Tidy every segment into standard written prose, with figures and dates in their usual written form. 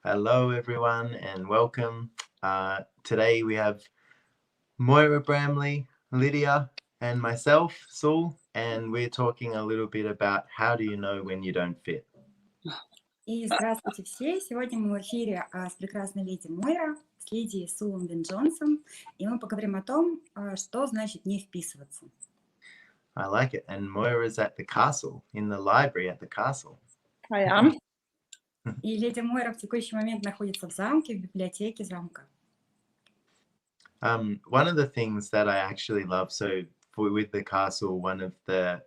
Hello, everyone, and welcome. Today we have Moira Bramley, Lydia, and myself, Saul, and we're talking a little bit about how do you know when you don't fit. И здравствуйте все! Сегодня мы в эфире с прекрасной леди Мойра, с леди Сулом Вин-Джонсом, и мы поговорим о том, что значит не вписываться. I like it. And Moira's at the castle, in the library at the castle. I am. И леди Мойра в текущий момент находится в замке, в библиотеке замка. One of the things that I actually love, with the castle, one of the,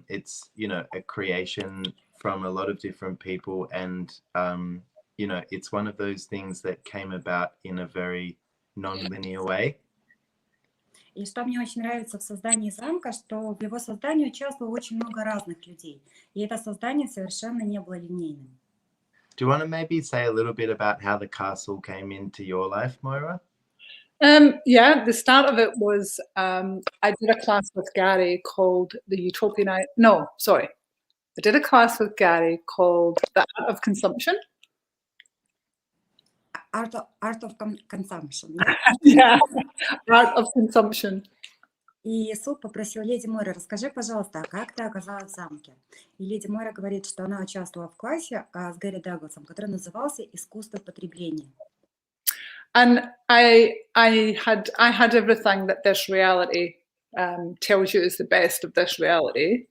it's, a creation from a lot of different people, and, it's one of those things that came about in a very non-linear way. И что мне очень нравится в создании замка, что в его создании участвовало очень много разных людей, и это создание совершенно не было линейным. Do you want to maybe say a little bit about how the castle came into your life, Moira? Yeah, the start of it was I did a class with Gary called The Utopian... I did a class with Gary called The Art of Consumption. Art of Consumption. Yeah, Art of Consumption. И Суд попросил леди Мойра, расскажи, пожалуйста, как ты оказалась в замке? И леди Мойра говорит, что она участвовала в классе с Гэри Дагласом, который назывался «Искусство потребления». And I had everything that this reality tells you is the best of this reality.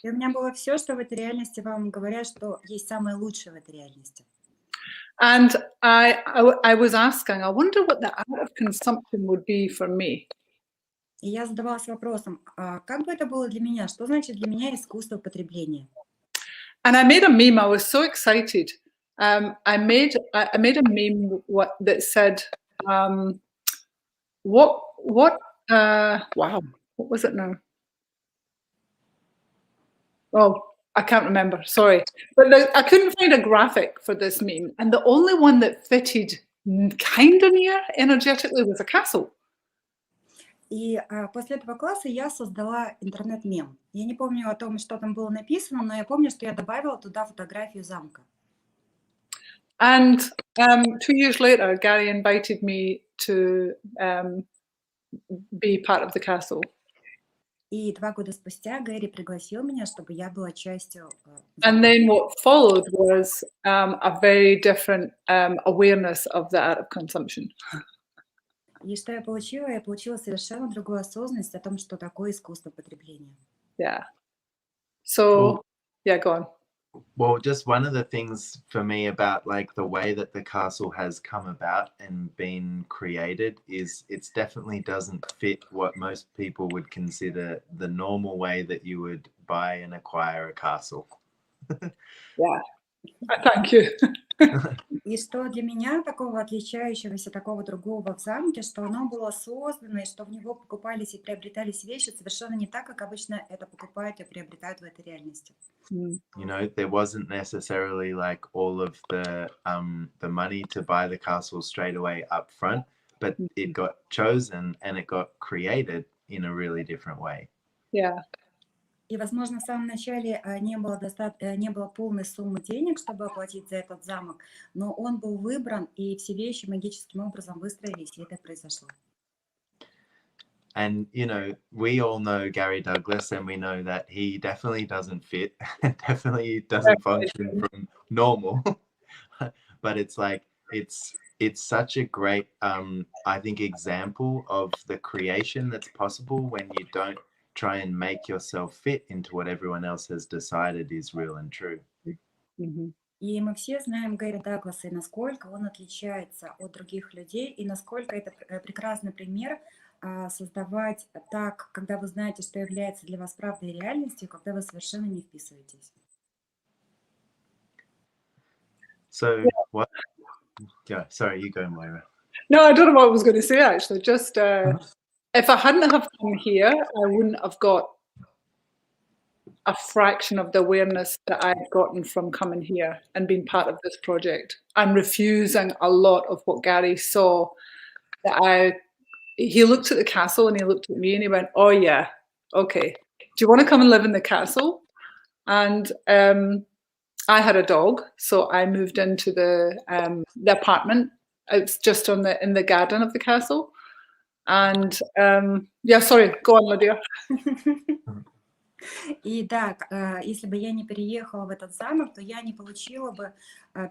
И у меня было все, что в этой реальности вам говорят, что есть самое лучшее в этой реальности. And I was asking, I wonder what the art of consumption would be for me. И я задавалась вопросом, как бы это было для меня? Что значит для меня искусство потребления? And I made a meme. I was so excited. I made a meme that said, wow, what was it now? Oh, I can't remember, sorry. But I couldn't find a graphic for this meme. And the only one that fitted kind of near energetically was a castle. И после этого класса я создала интернет-мем. Я не помню о том, что там было написано, но я помню, что я добавила туда фотографию замка. And 2 years later, Gary invited me to be part of the castle. И 2 года спустя Гэри пригласил меня, чтобы я была частью. And then what followed was a very different awareness of the art of consumption. И что я получила? Я получила совершенно другую осознанность о том, что такое искусство потребления. Yeah. So, yeah, go on. Well, just one of the things for me about like the way that the castle has come about and been created is it definitely doesn't fit what most people would consider the normal way that you would buy and acquire a castle. Yeah, thank you. И что для меня такого отличающегося, такого другого в замке, что оно было создано, и что в него покупались и приобретались вещи совершенно не так, как обычно это покупают и приобретают в этой реальности. You know, there wasn't necessarily like all of the money to buy the castle straight away up front, but it got chosen and it got created in a really different way. Yeah. И, возможно, в самом начале не было полной суммы денег, чтобы оплатить за этот замок, но он был выбран, и все вещи магическим образом выстроились, и это произошло. And, you know, we all know Gary Douglas, and we know that he definitely doesn't fit, definitely doesn't function from normal. But it's like, it's such a great, I think, example of the creation that's possible when you don't try and make yourself fit into what everyone else has decided is real and true. И мы все знаем Гэри Дагласа, и насколько он отличается от других людей, и насколько это прекрасный пример создавать так, когда вы знаете, что является для вас правдой и реальностью, когда вы совершенно не вписываетесь. So, what? Yeah, sorry, you go, Moira. No, I don't know what I was going to say, actually. Just if I hadn't have come here, I wouldn't have got a fraction of the awareness that I've gotten from coming here and being part of this project and refusing a lot of what Gary saw. He looked at the castle and he looked at me and he went, oh yeah, okay. Do you want to come and live in the castle? And I had a dog, so I moved into the apartment. It's just in the garden of the castle. And yeah, sorry, go on, Lydia. И да, если бы я не переехала в этот замок, то я не получила бы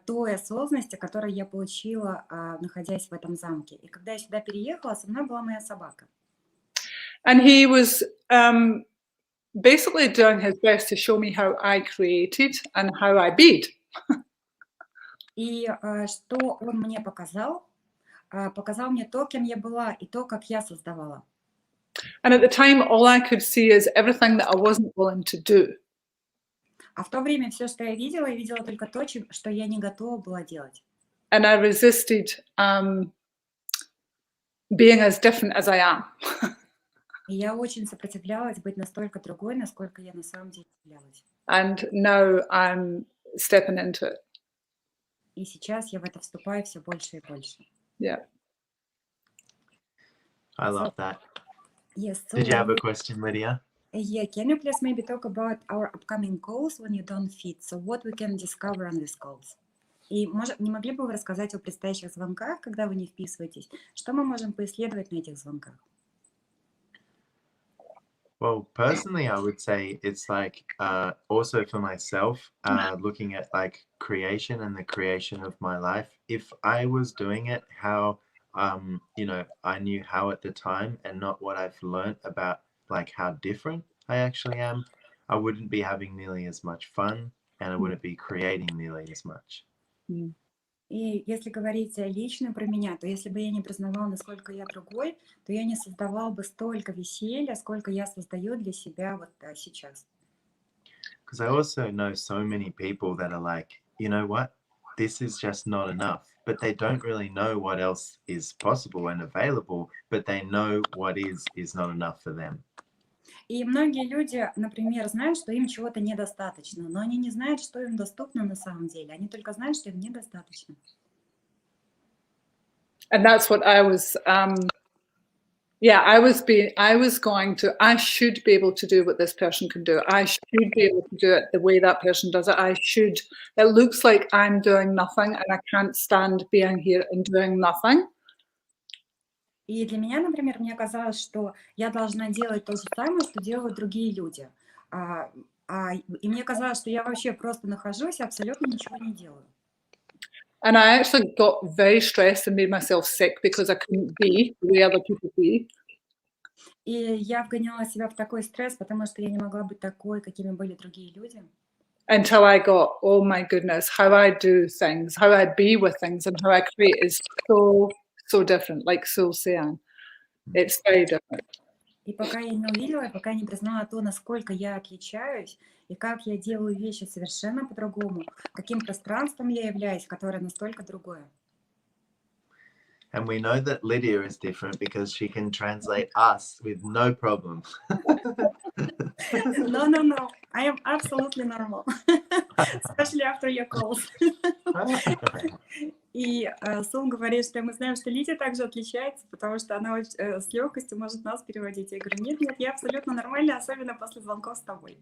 той осознанности, которую я получила, находясь в этом замке. И когда я сюда переехала, со мной была моя собака. And he was basically doing his best to show me how I created and how I beat. И что он мне показал? Показал мне то, кем я была, и то, как я создавала. And at the time, all I could see is everything that I wasn't willing to do. А в то время все, что я видела только то, что я не готова была делать. And I resisted being as different as I am. И я очень сопротивлялась быть настолько другой, насколько я на самом деле являлась. And now I'm stepping into it. И сейчас я в это вступаю все больше и больше. Yeah. I love that. Yes. So Did you have a question, Lydia? Yeah, can you please maybe talk about our upcoming goals when you don't fit? So what we can discover on these goals? И не могли бы вы рассказать о предстоящих звонках, когда вы не вписываетесь? Что мы можем поисследовать на этих звонках? Well, personally, I would say it's like also for myself, looking at like creation and the creation of my life. If I was doing it how, I knew how at the time and not what I've learned about like how different I actually am, I wouldn't be having nearly as much fun and I wouldn't be creating nearly as much. И если говорить лично про меня, то если бы я не признавала, насколько я другой, то я не создавала бы столько веселья, сколько я создаю для себя вот сейчас. Because I also know so many people that are like, you know what, this is just not enough, but they don't really know what else is possible and available, but they know what is not enough for them. И многие люди, например, знают, что им чего-то недостаточно, но они не знают, что им доступно на самом деле. Они только знают, что им недостаточно. And that's what I was, I should be able to do what this person can do. I should be able to do it the way that person does it. It looks like I'm doing nothing and I can't stand being here and doing nothing. И для меня, например, мне казалось, что я должна делать то же самое, что делают другие люди. И мне казалось, что я вообще просто нахожусь и абсолютно ничего не делаю. And I actually got very stressed and made myself sick because I couldn't be the way other people be. И я вгоняла себя в такой стресс, потому что я не могла быть такой, какими были другие люди. Until I got, oh my goodness, how I do things, how I be with things and how I create is so different, like Sul saying. It's very different. И пока я не увидела, и пока не признала то, насколько я отличаюсь, и как я делаю вещи совершенно по-другому, каким пространством я являюсь, которое настолько другое. And we know that Lydia is different because she can translate us with no problem. No. I am absolutely normal. Especially after your calls. И Сул говорит, что мы знаем, что Лидия также отличается, потому что она с легкостью может нас переводить. Я говорю, нет, я абсолютно нормальна, особенно после звонков с тобой.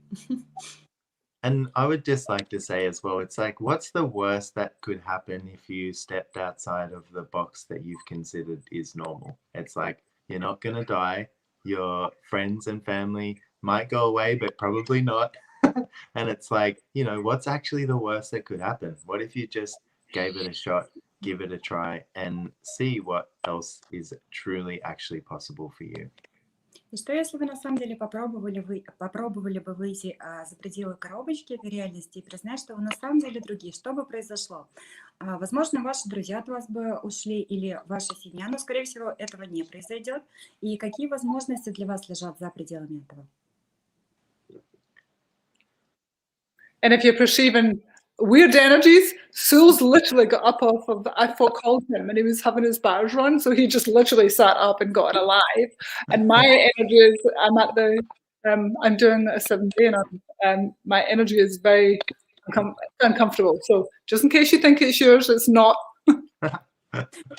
And I would just like to say as well, it's like, what's the worst that could happen if you stepped outside of the box that you've considered is normal? It's like, you're not going to die. Your friends and family might go away, but probably not. And it's like, what's actually the worst that could happen? What if you just gave it a shot, give it a try, and see what else is truly actually possible for you? И что, если вы на самом деле попробовали бы выйти за пределы коробочки этой реальности и признать, что вы на самом деле другие? Что бы произошло? Возможно, ваши друзья от вас бы ушли или ваша семья, но, скорее всего, этого не произойдет. И какие возможности для вас лежат за пределами этого? And if you're perceiving weird energies, Sul's literally got up off of, I called him and he was having his bars run, so he just literally sat up and got alive. And my energy is, I'm doing a 7-day and my energy is very uncomfortable. So just in case you think it's yours, it's not.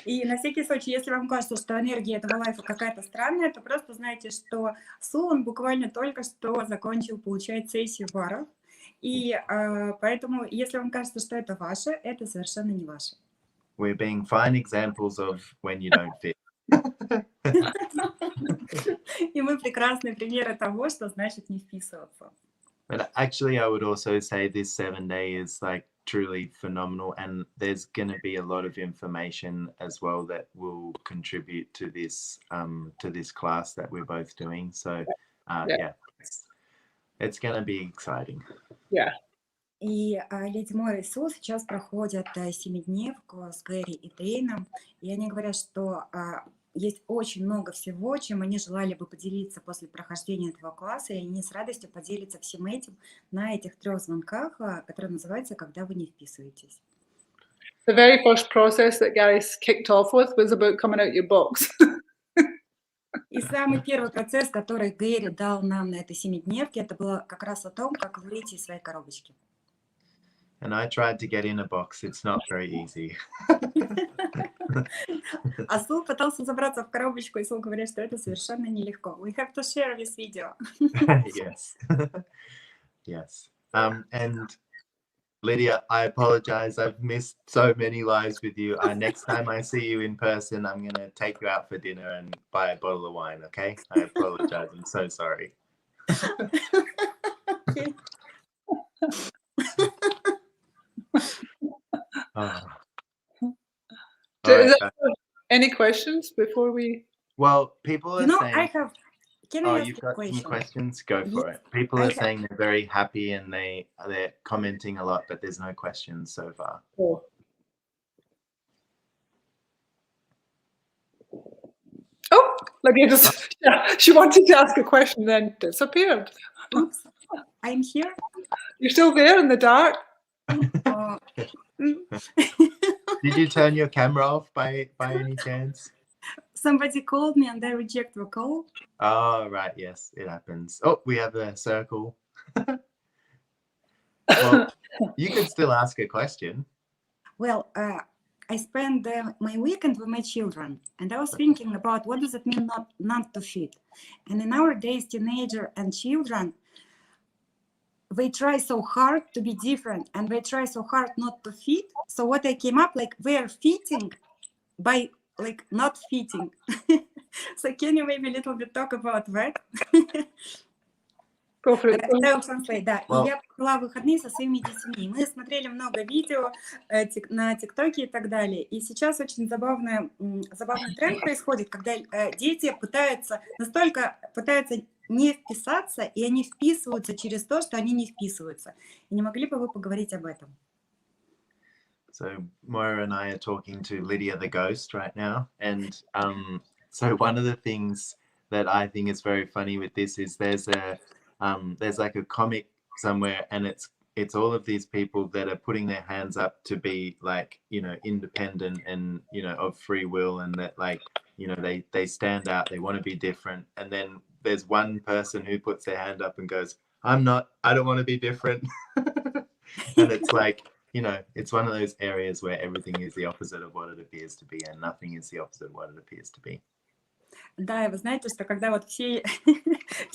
И на всякий случай, если вам кажется, что энергия этого лайфа какая-то странная, то просто знайте, что Сул, он буквально только что закончил получать сессию баров, И поэтому, если вам кажется, что это ваше, это совершенно не ваше. We're being fine examples of when you don't fit. И мы прекрасные примеры того, что значит не вписываться. But actually, I would also say this 7-day is like truly phenomenal, and there's going to be a lot of information as well that will contribute to this class that we're both doing. So yeah, it's going to be exciting. Yeah. И Леди Мора и Су сейчас проходят 7-дневку с Гэри и Дэйном, и они говорят, что есть очень много всего, чем они желали бы поделиться после прохождения этого класса, и они с радостью поделятся всем этим на этих 3 звонках, которые называются «Когда вы не вписываетесь». The very first process that Gary kicked off with was about coming out your box. И самый первый процесс, который Гэри дал нам на этой 7-дневке, это было как раз о том, как выйти из своей коробочки. And I tried to get in a box. It's not very easy. А Сул пытался забраться в коробочку, и Сул говорит, что это совершенно нелегко. We have to share this video. Yes. Yes. And Lydia, I apologize. I've missed so many lives with you. Next time I see you in person, I'm going to take you out for dinner and buy a bottle of wine, okay? I apologize. I'm so sorry. Okay. Any questions before we? Well, people are saying. I have. Can I ask you've a got question? some questions? Go for it. People are saying they're very happy and they're commenting a lot, but there's no questions so far. Oh. Lydia just, she wanted to ask a question, then disappeared. Oops, I'm here. You're still there in the dark? Did you turn your camera off by any chance? Somebody called me and I reject the call. Oh, right. Yes, it happens. Oh, we have a circle. Well, you can still ask a question. Well, I spent my weekend with my children, and I was thinking about what does it mean not to fit. And in our days, teenagers and children, they try so hard to be different, and they try so hard not to fit. So what I came up, like, they're fitting by like not fitting. So can you maybe a little bit talk about that? Go for it. Да. И я была в выходные со своими детьми. Мы смотрели много видео на ТикТоке и так далее. И сейчас очень забавный тренд происходит, когда дети настолько пытаются не вписаться, и они вписываются через то, что они не вписываются. И не могли бы вы поговорить об этом? So Moira and I are talking to Lydia the ghost right now, and so one of the things that I think is very funny with this is there's like a comic somewhere, and it's all of these people that are putting their hands up to be like, you know, independent and, you know, of free will, and that, like, you know, they stand out, they want to be different, and then there's one person who puts their hand up and goes, I don't want to be different. And it's like, you know, it's one of those areas where everything is the opposite of what it appears to be, and nothing is the opposite of what it appears to be. Да, и вы знаете, что когда вот все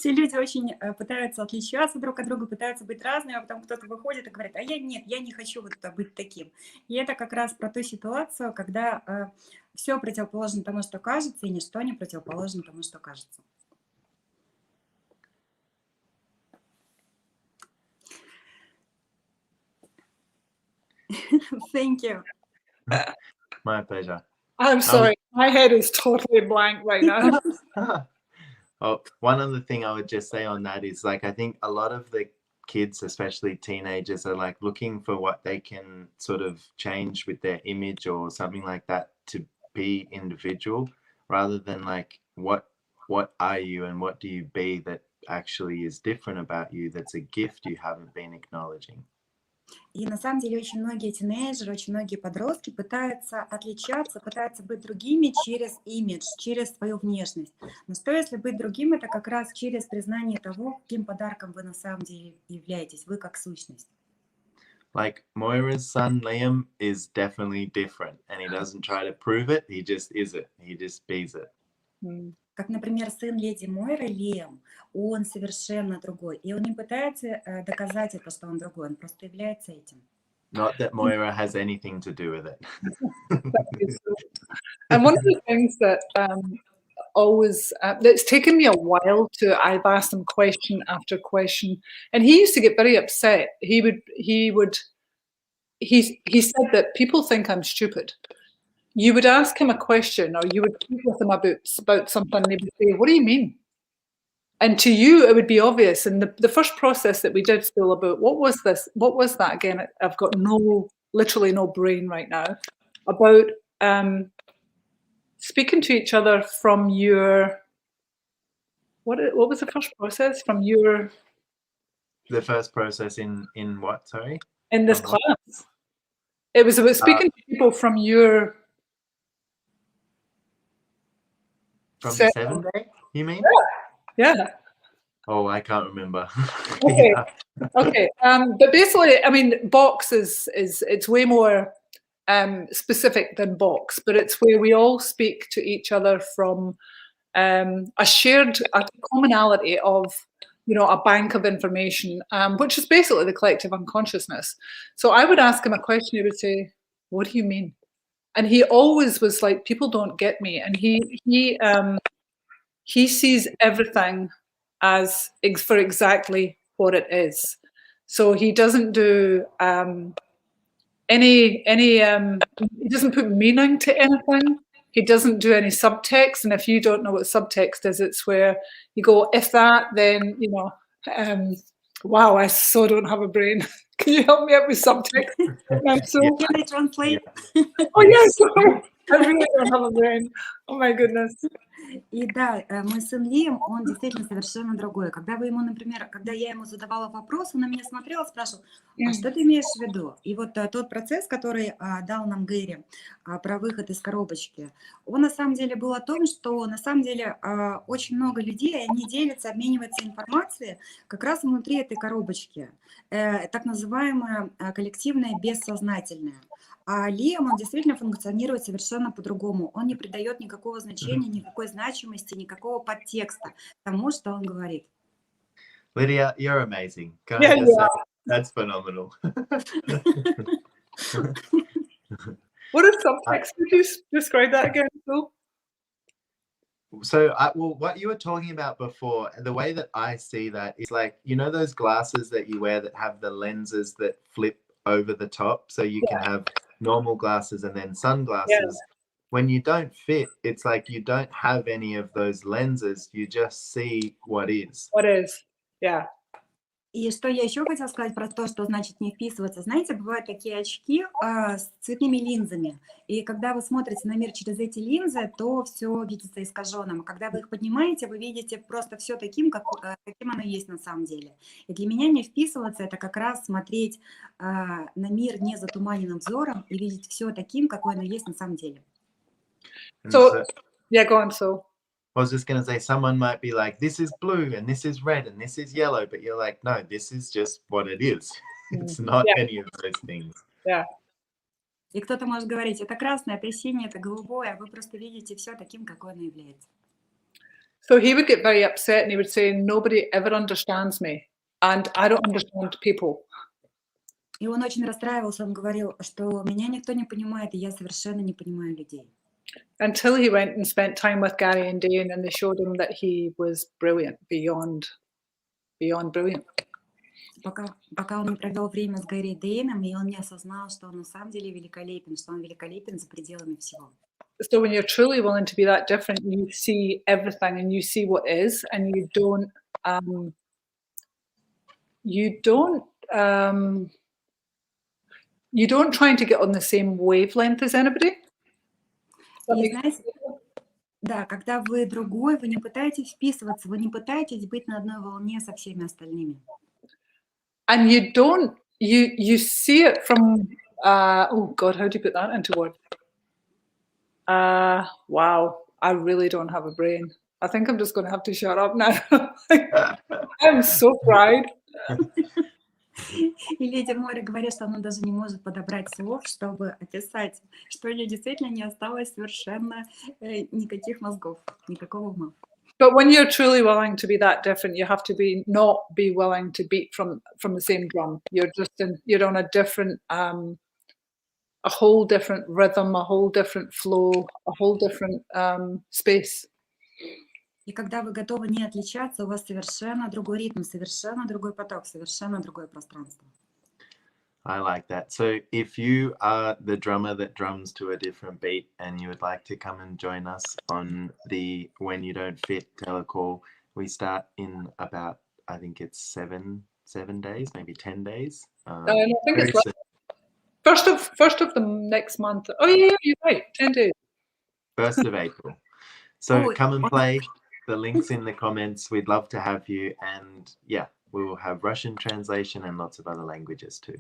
люди очень пытаются отличаться друг от друга, пытаются быть разными, а потом кто-то выходит и говорит, я не хочу вот быть таким. И это как раз про ту ситуацию, когда все противоположно тому, что кажется, и ничто не противоположно тому, что кажется. Thank you. My pleasure. I'm sorry, my head is totally blank right now. Oh, one other thing I would just say on that is, like, I think a lot of the kids, especially teenagers, are like looking for what they can sort of change with their image or something like that to be individual, rather than like what are you and what do you be that actually is different about you, that's a gift you haven't been acknowledging. И на самом деле очень многие тинейджеры, очень многие подростки пытаются отличаться, пытаются быть другими через имидж, через свою внешность. Но что если быть другим, это как раз через признание того, каким подарком вы на самом деле являетесь, вы как сущность. Like Moira's son Liam is definitely different, and he doesn't try to prove it, he just is it, he just bees it. Как, например, сын леди Мойры, Лиам, он совершенно другой. И он не пытается доказать это, что он другой, он просто является этим. Not that Moira has anything to do with it. And one of the things that always that's taken me a while to, I've asked him question after question, and he used to get very upset. He said that people think I'm stupid. You would ask him a question, or you would speak with him about something, and he would say, "What do you mean?" And to you, it would be obvious. And the first process that we did school about, what was this? What was that again? I've got literally no brain right now. About speaking to each other from your, what was the first process? From your... The first process in what, sorry? In this class. It was about speaking to people from your... From the 7th day, you mean? Yeah. Oh, I can't remember. Okay. Yeah. Okay. But basically, I mean, box is it's way more specific than box, but it's where we all speak to each other from a commonality of, you know, a bank of information, which is basically the collective unconsciousness. So I would ask him a question. He would say, "What do you mean?" And he always was like, "People don't get me." And he sees everything as for exactly what it is. So he doesn't do he doesn't put meaning to anything. He doesn't do any subtext. And if you don't know what subtext is, it's where you go, if that, then, you know, wow, I so don't have a brain. Can you help me out with subtext? So, Can I translate? oh, yes. I really don't have a brain. Oh, my goodness. И да, мой сын Лиам, он действительно совершенно другой. Когда вы ему, например, когда я ему задавала вопрос, он на меня смотрел и спрашивал, а что ты имеешь в виду? И вот тот процесс, который дал нам Гэри про выход из коробочки, он на самом деле был о том, что на самом деле очень много людей, они делятся, обмениваются информацией как раз внутри этой коробочки, так называемая коллективная бессознательная. А Лиам, он действительно функционирует совершенно по-другому. Он не придает никакого значения, никакой значимости, никакого подтекста тому, что он говорит. Lydia, you're amazing. Can Yeah, I just say, that's phenomenal. What is subtext? Could you describe that again, Phil? So, well, what you were talking about before, the way that I see that is like, you know, those glasses that you wear that have the lenses that flip over the top, so you can have normal glasses and then sunglasses. When you don't fit, it's like you don't have any of those lenses, you just see what is. What is, yeah. И что я еще хотела сказать про то, что значит не вписываться. Знаете, бывают такие очки с цветными линзами. И когда вы смотрите на мир через эти линзы, то все видится искаженным. Когда вы их поднимаете, вы видите просто все таким, каким оно есть на самом деле. И для меня не вписываться — это как раз смотреть на мир не затуманенным взором и видеть все таким, какой оно есть на самом деле. So, yeah, go on, so. I was just going to say, someone might be like, this is blue and this is red and this is yellow, but you're like, no, this is just what it is. It's not any of those things. Yeah. И кто-то может говорить, это красное, это синее, это голубое, а вы просто видите все таким, какой оно является. So he would get very upset and he would say, nobody ever understands me and I don't understand people. И он очень расстраивался, он говорил, что меня никто не понимает, и я совершенно не понимаю людей. Until he went and spent time with Gary and Dane and they showed him that he was brilliant, beyond brilliant. Пока он не провел время с Гэри и Дэйном, и он не осознал, что он на самом деле великолепен, что он великолепен за пределами всего. So when you're truly willing to be that different, you see everything and you see what is, and you don't try to get on the same wavelength as anybody. И знаете, да, когда вы другой, вы не пытаетесь вписываться, вы не пытаетесь быть на одной волне со всеми остальными. And you see it from, oh God, how do you put that into words? Wow, I really don't have a brain. I think I'm just going to have to shut up now. I'm so fried. И леди Мори говорит, что она даже не может подобрать слов, чтобы описать, что у нее действительно не осталось совершенно никаких мозгов, никакого ума. But when you're truly willing to be that different, you have to not be willing to beat from the same drum. You're on a different, a whole different rhythm, a whole different flow, a whole different space. И когда вы готовы не отличаться, у вас совершенно другой ритм, совершенно другой поток, совершенно другое пространство. I like that. So if you are the drummer that drums to a different beat and you would like to come and join us on the When You Don't Fit telecall, we start in about, I think it's seven days, maybe 10 days. I think it's first of the next month. Oh yeah, you're right, 10 days. 1st of April. So come and play. The link's in the comments. We'd love to have you. And yeah, we will have Russian translation and lots of other languages too.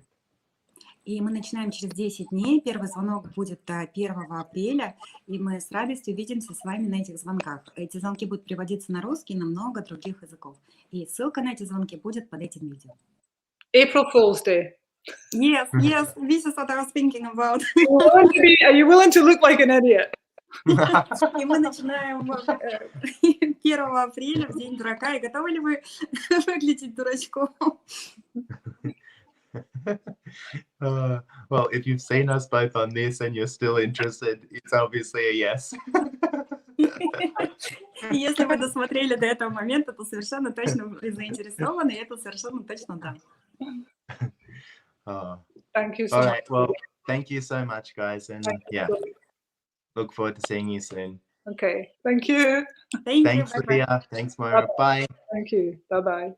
И мы начинаем через 10 дней. Первый звонок будет 1 апреля, и мы с радостью увидимся с вами на этих звонках. Эти звонки будут переводиться на русский и на много других языков. И ссылка на эти звонки будет под этим видео. April Fool's Day. Yes, this is what I was thinking about. Are you willing to look like an idiot? И мы начинаем 1 апреля, в День дурака. И готовы ли вы выглядеть дурачком? Well, if you've seen us both on this and you're still interested, it's obviously a yes. Если вы досмотрели до этого момента, то совершенно точно вы заинтересованы, и это совершенно точно да. Thank you so All much. right, well, thank you so much, guys, and yeah, look forward to seeing you soon. Okay, thank you. Thank Thanks, you. Lydia. Thanks, Moira. Bye. Thank you. Bye-bye.